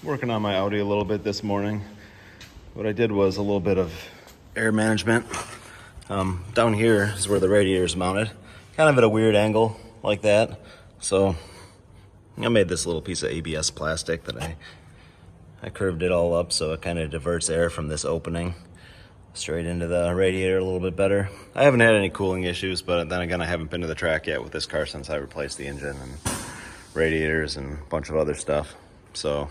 working on my Audi a little bit this morning. What I did was a little bit of air management. Down here is where the radiator is mounted, kind of at a weird angle like that. So I made this little piece of ABS plastic that I curved it all up so it kind of diverts air from this opening straight into the radiator a little bit better. I haven't had any cooling issues, but then again, I haven't been to the track yet with this car since I replaced the engine and radiators and a bunch of other stuff. So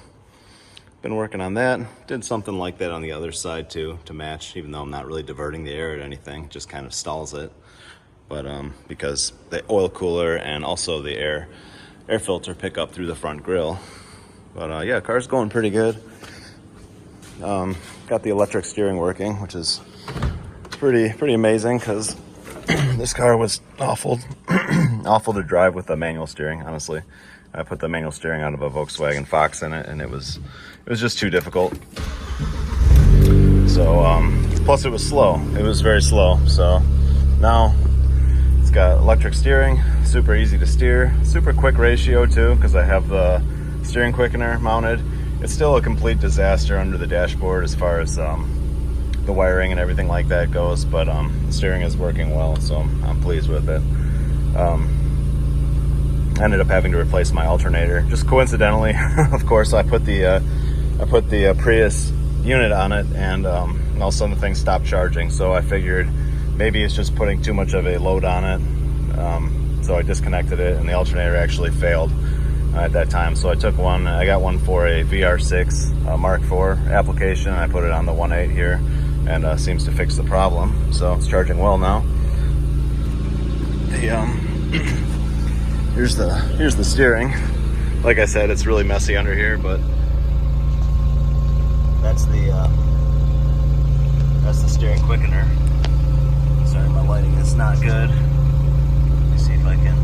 been working on that. Did something like that on the other side too to match, even though I'm not really diverting the air at anything, just kind of stalls it. But because the oil cooler and also the air filter pick up through the front grille. But yeah, car's going pretty good. Got the electric steering working, which is pretty amazing because this car was awful to drive with the manual steering, honestly. I put the manual steering out of a Volkswagen Fox in it, and it was just too difficult. So plus it was slow. It was very slow. So now it's got electric steering, super easy to steer, super quick ratio too, because I have the steering quickener mounted. It's still a complete disaster under the dashboard as far as the wiring and everything like that goes, but the steering is working well, so I'm pleased with it. I ended up having to replace my alternator. Just coincidentally, of course, I put the Prius unit on it, and all of a sudden the thing stopped charging. So I figured maybe it's just putting too much of a load on it. So I disconnected it, and the alternator actually failed at that time. So I took one. I got one for a VR6 Mark IV application. I put it on the 1.8 here, and seems to fix the problem. So it's charging well now. Here's the steering. Like I said, it's really messy under here, but that's the steering quickener. Sorry, my lighting is not good. Let me see if I can.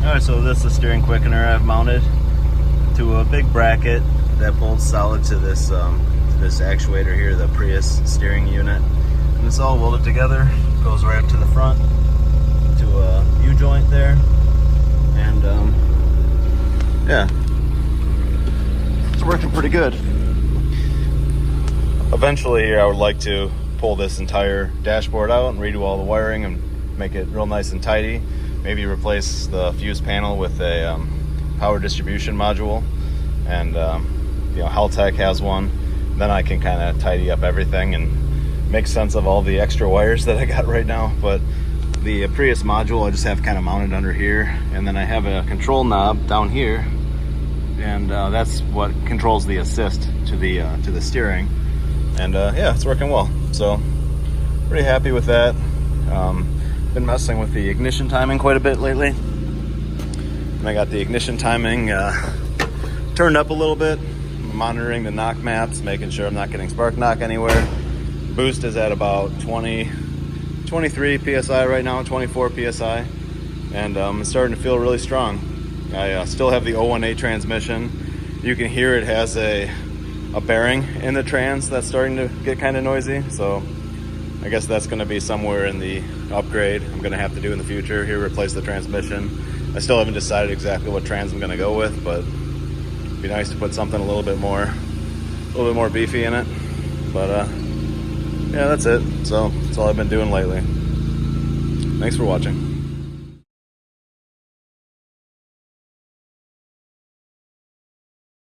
All right, so this is the steering quickener I've mounted to a big bracket that bolts solid to this actuator here, the Prius steering unit, and it's all welded together. Goes right up to the front to a U-joint there, and yeah, it's working pretty good. Eventually I would like to pull this entire dashboard out and redo all the wiring and make it real nice and tidy. Maybe replace the fuse panel with a power distribution module, and Haltech has one. Then I can kind of tidy up everything and make sense of all the extra wires that I got right now. But the Prius module I just have kind of mounted under here, and then I have a control knob down here, and that's what controls the assist to the steering. And yeah, it's working well. So pretty happy with that. Been messing with the ignition timing quite a bit lately, and I got the ignition timing turned up a little bit. I'm monitoring the knock maps, making sure I'm not getting spark knock anywhere. Boost is at about 23 psi right now, 24 psi, and it's starting to feel really strong. I still have the 018 transmission. You can hear it has a bearing in the trans that's starting to get kind of noisy, so I guess that's going to be somewhere in the upgrade I'm going to have to do in the future here, replace the transmission. I still haven't decided exactly what trans I'm going to go with, but it'd be nice to put something a little bit more beefy in it. But yeah, that's it. So that's all I've been doing lately. Thanks for watching.